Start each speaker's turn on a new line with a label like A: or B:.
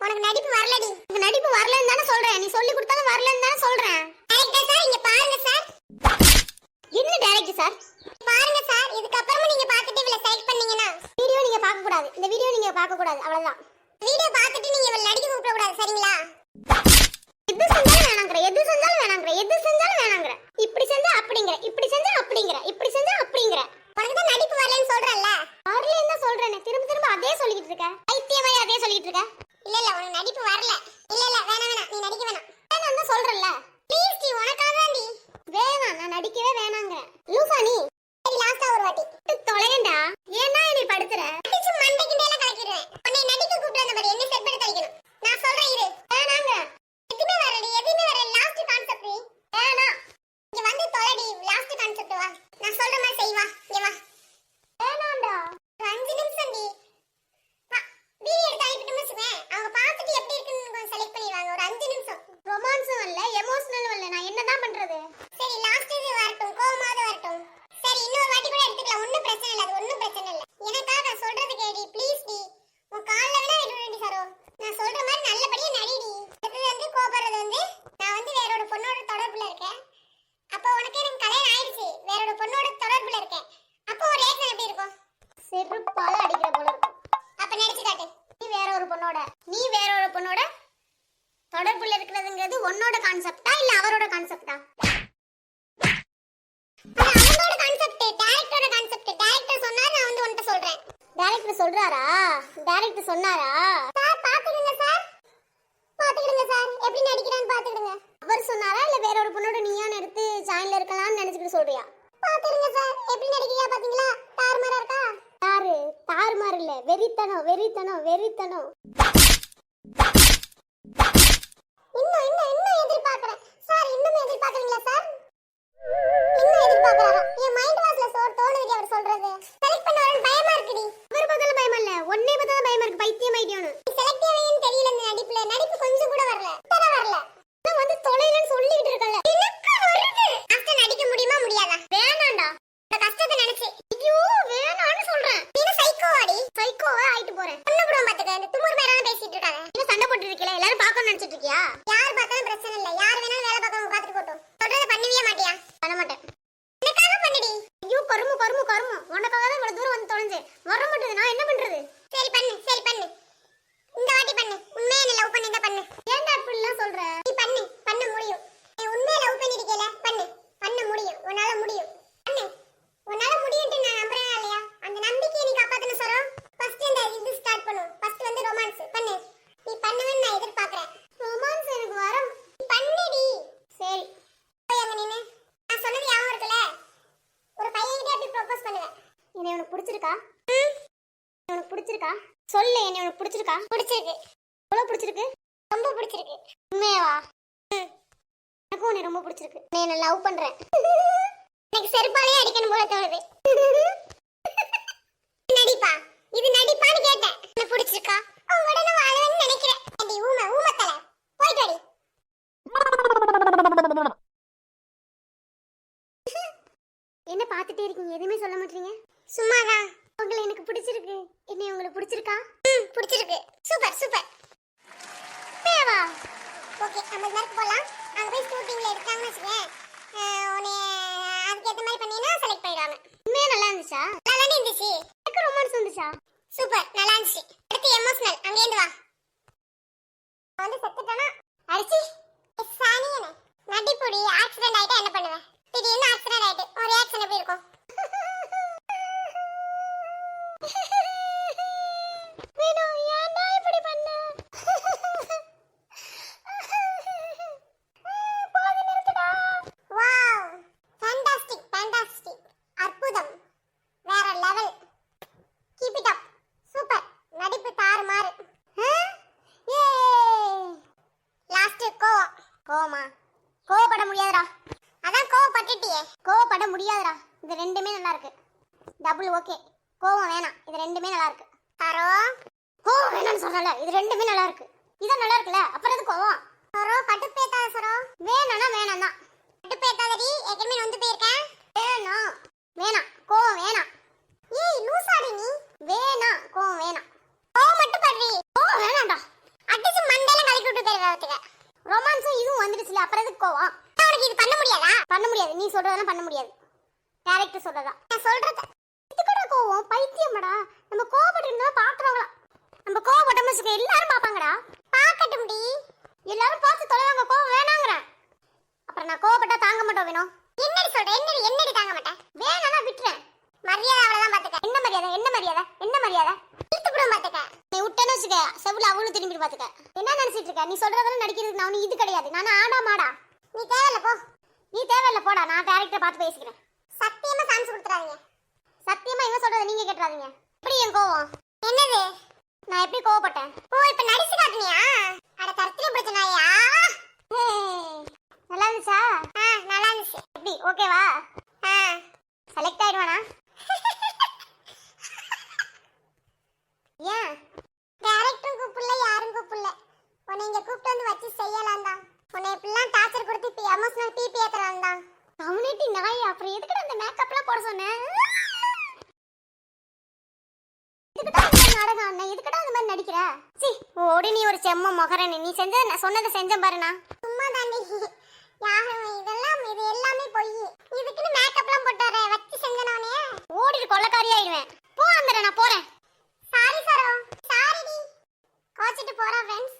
A: உனக்கு நடிப்பு வரலடி. உனக்கு நடிப்பு வரலன்னு தானே சொல்றேன். நீ சொல்லி கொடுத்தாலும் வரலன்னு தானே சொல்றேன். டைரக்டர் சார் இங்க பாருங்க சார். என்ன டைரக்டர் சார்? பாருங்க சார், இதுக்கு அப்புறமா நீங்க பார்த்துட்டு இவளை செலக்ட் பண்ணீங்கனா வீடியோ நீங்க பார்க்க கூடாது. இந்த வீடியோ நீங்க பார்க்க கூடாது, அவ்வளவுதான். வீடியோ பார்த்துட்டு நீங்க இவளை நடிக்க கூப்பிட கூடாது, சரிங்களா? எது செஞ்சாலும் வேணாங்கற, எது செஞ்சாலும் வேணாங்கற, எது செஞ்சாலும் வேணாங்கற. இப்படி செஞ்சா அப்படிங்கற, இப்படி செஞ்சா அப்படிங்கற, இப்படி செஞ்சா அப்படிங்கற. உனக்கு தான் நடிப்பு வரலன்னு சொல்றேன்ல. வரலன்னு தான் சொல்றேனே, திரும்ப திரும்ப அதே சொல்லிட்டு இருக்க. பைத்தியமா அதே சொல்லிட்டு இருக்க. இல்ல இல்ல, உனக்கு நடிப்பு வரல. இல்ல இல்ல, வேணாம், நீ நடிக்க வேணாம். வேணாம் தான் சொல்றேன்ல. ப்ளீஸ் டி, உனக்காக தான்டி. வேணாம், நான் நடிக்கவே வேணாங்க. லூசா நீ? சரி, லாஸ்டா ஒரு வாட்டி தொலையண்டா. ஏன்னா என்னை படுத்துற? அடிச்சு மண்டைக்கிண்டேல கலக்கிடுவேன். உன்னை நடிக்க கூப்பிட்டு வந்த மாதிரி என்ன செட் எடுத்து வைக்கணும். நான் சொல்றேன் இரு. வேணாங்க. எதுமே வரடி, எதுமே வரல. லாஸ்ட் கான்செப்ட் நீ. வேணாம். இங்க வந்து தொலைடி. லாஸ்ட் கான்செப்ட் வா. நான் சொல்ற மாதிரி செய் வா. இங்க வா. வேணாம்டா. 5 நிமிஷம் டி. வா. வீடியோ எடுத்து அனுப்பிட்டு வச்சுவேன். அவங்க பார்த்துட்டு எப்படி இருக்குன்னு கொஞ்சம் செலக்ட் பண்ணிடுவாங்க. ஒரு 5 நிமிஷம். ரொமான்ஸும் இல்ல, எமோஷனலும் இல்ல. நான் என்னதான் பண்றது? சரி, லாஸ்ட் இது வரட்டும். கோவமாவது வரட்டும். சரி, இன்னொரு வாட்டி கூட எடுத்துக்கலாம். ஒண்ணும் பிரச்சனை இல்ல, அது ஒண்ணும் பிரச்சனை இல்ல. எனக்காக நான் சொல்றது கேடி, ப்ளீஸ் டி. உன் கால்ல வேணா விடுறேன்டி சரோ. நான் சொல்ற மாதிரி நல்லபடியா நடிடி. இது வந்து கோபறது வந்து நான் வந்து வேறோட பொண்ணோட தொடர்புல இருக்கேன். அப்ப உனக்கு எனக்கு கல்யாணம் ஆயிடுச்சு. வேறோட பொண்ணோட தொடர்புல இருக்கேன். அப்போ ஒரு ரியாக்ஷன் எப்படி இருக்கும்? செருப்பால அடிக்கிற போல இருக்கும். அப்ப நடிச்சு காட்டு. நீ வேற ஒரு பொண்ணோட தொடர்புல இருக்கிறதுங்கிறது உன்னோட கான்செப்டா இல்ல அவரோட கான்செப்டா? அவரோட கான்செப்ட், டைரக்டரோட கான்செப்ட். டைரக்டர் சொன்னாரு, நான் வந்து உன்கிட்ட சொல்றேன். டைரக்டர் சொல்றாரா? டைரக்டர் சொன்னாரா? சார் பாத்துடுங்க சார். பாத்துடுங்க சார். எப்படி நடிக்கிறான்னு பாத்துடுங்க. அவர் சொன்னாரா இல்ல வேற ஒரு பொண்ணோட நீயான் எடுத்து ஜாயின்ல இருக்கலாம்னு நினைச்சிட்டு சொல்றியா? பாத்துடுங்க சார். எப்படி நடிக்கிறீங்க பாத்தீங்களா? தாறுமாறா இருக்கா? யாரு? தாறுமாறு இல்ல, வெறித்தனம், வெறித்தனம், வெறித்தனம். இன்னும் எதிர்பார்க்கறேன் சார். இன்னும் எதிர்பார்க்கறீங்களா சார்? இன்னும் எதிர்பார்க்கறாரா? என் மைண்ட் வாஸ்ல தோணுது அவர் சொல்றது. செலக்ட் பண்ண வரேன், பயமா இருக்குடி. இவர் பதில பயமா இல்ல, ஒண்ணே பதில பயமா இருக்கு. பைத்தியம் ஐடியானு. செலக்ட் ஆவேன்னு தெரியல. இந்த நடிப்பு கொஞ்சம் கூட வரல. வரல. நான் வந்து தொலைலன்னு சொல்லிட்டு இருக்கல. எனக்கு வருது. அஸ்த நடிக்க முடியுமா முடியாதா? வேணாம்டா. இந்த கஷ்டத்தை நினைச்சு ஐயோ வேணாம்னு சொல்றேன். நீ சைக்கோவாடி. சைக்கோவா ஆயிட்டு போறேன். என்ன ப்ரோ பாத்துக்க. இந்த துமுர் மேரான பேசிட்டு இருக்காங்க. நீ சண்டை போட்டுட்டு இருக்கல. எல்லாரும் பார்க்கணும்னு நினைச்சிட்டு இருக்கியா? யார் பார்த்தாலும் பிரச்சனை இல்ல. யார் வேணாலும் வேலை பார்க்கறவங்க பார்த்துட்டு போட்டும். சொல்றத பண்ணவே மாட்டியா? பண்ண மாட்டேன். எனக்காக பண்ணுடி. ஐயோ கருமு. உனக்காக தான் இவ்வளவு தூரம் வந்து தொலைஞ்சே. வர மாட்டேது. நான் என்ன பண்றது? சரி பண்ணு. இந்த வாட்டி பண்ணு. உண்மையா என்ன லவ் பண்ணிட்டா பண்ணு. ஏன்டா இப்படி எல்லாம் சொல்ற? நீ பண்ண முடியும். நீ உண்மையா லவ் பண்ணிருக்கல. பண்ண முடியும். உன்னால முடியும். உன்னால முடியும்னு நான் நம்புறேன் இல்லையா? அந்த நம்பிக்கையை நீ காப்பாத்தணும் சரோ. ஃபர்ஸ்ட் இந்த இது ஸ்டார்ட் பண்ணுவோம். ஃபர்ஸ்ட் வந்து ரொமான்ஸ் பண்ணு. நீ பண்ணுவேன்னு நான் எதிர்பார்க்கறேன். ரொமான்ஸ் எனக்கு வரும். நீ பண்ணுடி. சரி. போய் அங்க நின்னு. நான் சொன்னது ஞாபகம் இருக்குல? ஒரு பையன்கிட்ட எப்படி ப்ரோபோஸ் பண்ணுவேன்? என்ன உனக்கு பிடிச்சிருக்கா? உனக்கு பிடிச்சிருக்கா? சொல்லு. என்ன உனக்கு பிடிச்சிருக்கா? பிடிச்சிருக்கு. எவ்வளவு பிடிச்சிருக்கு? ரொம்ப பிடிச்சிருக்கு. உண்மையாவா? எனக்கும் உன்னை ரொம்ப பிடிச்சிருக்கு. நான் என்ன லவ் பண்றேன். எனக்கு செருப்பாலே அடிக்கணும் போல தோணுது. நடிப்பா? இது நடிப்பான்னு கேட்டேன். எனக்கு பிடிச்சிருக்கா? உங்களோட நான் வாழணும்னு நினைக்கிறேன். அடி ஊமத்தல. போய்ட்டு வாடி. என்ன பார்த்துட்டே இருக்கீங்க? எதுவுமே சொல்ல மாட்டீங்க? சும்மாதான். உங்களை எனக்கு பிடிச்சிருக்கு. என்ன உங்களுக்கு பிடிச்சிருக்கா? பிடிச்சிருக்கு. சூப்பர். தேவா. ஓகே, நம்ம நேரத்துக்கு போலாம். அங்க போய் ஷூட்டிங்ல எடுத்தாங்கன்னு வச்சுக்கேன். உன்னை அதுக்கேற்ற மாதிரி பண்ணினா செலக்ட் பண்ணிடுவாங்க. உண்மையா நல்லா இருந்துச்சா? நல்லா இருந்துச்சு. எனக்கு ரொமான்ஸ் வந்துச்சா? சூப்பர், நல்லா இருந்துச்சு. அடுத்து எமோஷனல். அங்கேருந்து வா. வந்து செத்துட்டானா? அடிச்சி சாணியனே. நடிப்புடி. ஆக்சிடென்ட் ஆயிட்டா என்ன பண்ணுவேன்? திடீர்னு ஆக்சிடென்ட் ஆயிட்டு ஒரு ரியாக்ஷன் எப்படி இருக்கும்? ஏன்டா இப்படி பண்ண? பாதி நிறுத்துடா. Wow, fantastic. அற்புதம். வேற level. Keep it up. Super. நடிப்பு தாறுமாறு. ஏ லாஸ்ட் கோவமா? கோவப்பட முடியாதுடா. அதான் கோவப்பட்டுட்டியே. கோவப்பட முடியாதுடா. இது ரெண்டுமே நல்லா இருக்கு. Double okay. கோவம் வேணாம். இது ரெண்டுமே நல்லா இருக்கு. சரோ, கோவம் வேணாம்னு சொல்லல. இது ரெண்டுமே நல்லா இருக்கு. இதான் நல்லா இருக்குல, அப்புறம் எது கோவம்? சரோ கட்டுப்பேத்தாத சரோ. வேணாம் தான். கட்டுப்பேத்தாதடி. ஏற்கனவே வந்து போயிருக்கேன். வேணாம். கோவம் வேணாம். ஏய் லூசாடி நீ. வேணாம். கோவம் வேணாம். கோவம் மட்டும் படுறி. கோவம் வேணாம்டா. அடிச்சு மண்டையில கலக்கி விட்டு போயிருவாங்க. ரொமான்ஸும் இதுவும் வந்துடுச்சுல, அப்புறம் எதுக்கு கோவம்? உனக்கு இது பண்ண முடியாதா? பண்ண முடியாது, நீ சொல்றதெல்லாம் பண்ண முடியாது. டைரக்டர் சொல்றதா நான் சொல்றது. இதுக்கடா கோவம், பைத்தியம்டா. நம்ம கோவப்பட்டு இருந்தா பாக்குறவங்களா? நம்ம கோவப்பட்டோம்னு வச்சுக்க எல்லாரும் பாப்பாங்கடா. பாக்கட்டும்டி, எல்லாரும் பார்த்து தொலைவாங்க. கோவம் வேணாங்கறேன். அப்புறம் நான் கோவப்பட்டா தாங்க மாட்டோம். வேணும் என்னடி சொல்ற? என்னடி தாங்க மாட்டேன்? வேணானா விட்டுறேன். மரியாதை அவ்வளவுதான் பாத்துக்க. என்ன மரியாதை? என்ன மரியாதை? இழுத்து விட பாத்துக்க. நீ விட்டேன்னு வச்சுக்க செவுல அவளும் திரும்பி பாத்துக்க. என்ன நினைச்சிட்டு இருக்க? நீ சொல்றதெல்லாம் நடிக்கிறதுக்கு நான் இது கிடையாது. நான் ஆடா மாடா. நீ தேவையில்ல போ. நீ தேவையில்ல போடா. நான் டைரக்டரை பார்த்து பேசிக்கிறேன். சத்தியமா சான்ஸ் கொடுத்துறாதீங்க. சத்தியமா இவன் சொல்றத நீங்க கேட்றாதீங்க. எப்படி என் கோவம்? என்னது? நான் எப்படி கோவப்பட்டேன்? ஓ இப்ப நடிச்சு காட்டுனியா? அட கருத்துல பிடிச்ச நாயா. நல்லா இருந்துச்சா? நல்லா இருந்துச்சு. எப்படி ஓகேவா? செலக்ட் ஆயிடுவானா? ஏன் டைரக்டரும் கூப்பிடல, யாரும் கூப்பிடல. உன்னை இங்க கூப்பிட்டு வந்து வச்சு செய்யலாம் தான். உன்னை இப்படிலாம் டார்ச்சர் கொடுத்து இப்ப எமோஷனல் பிபி ஏத்தலாம் தான். கம்யூனிட்டி நாய். அப்புறம் எதுக்கு அந்த மேக்கப்லாம் போட சொன்னேன்? எதுக்குடா இந்த நாடகம் அண்ணா? எதுக்குடா இந்த மாதிரி நடிக்கிற? சி ஓடி நீ ஒரு செம்ம மொகரன். நீ செஞ்ச நான் சொன்னதை செஞ்சேன் பாருண்ணா. சும்மா தாண்டி யாரும் இது எல்லாமே போய் இதுக்குன்னு மேக்கப்லாம் போட்டாரே வச்சு செஞ்சனவனே. ஓடிட்டு கொள்ளக்காரி ஆயிடுவேன். போ அந்தர நான் போறேன். சாரி சரோ. சாரிடி. கோச்சிட்டு போறா ஃப்ரெண்ட்ஸ்.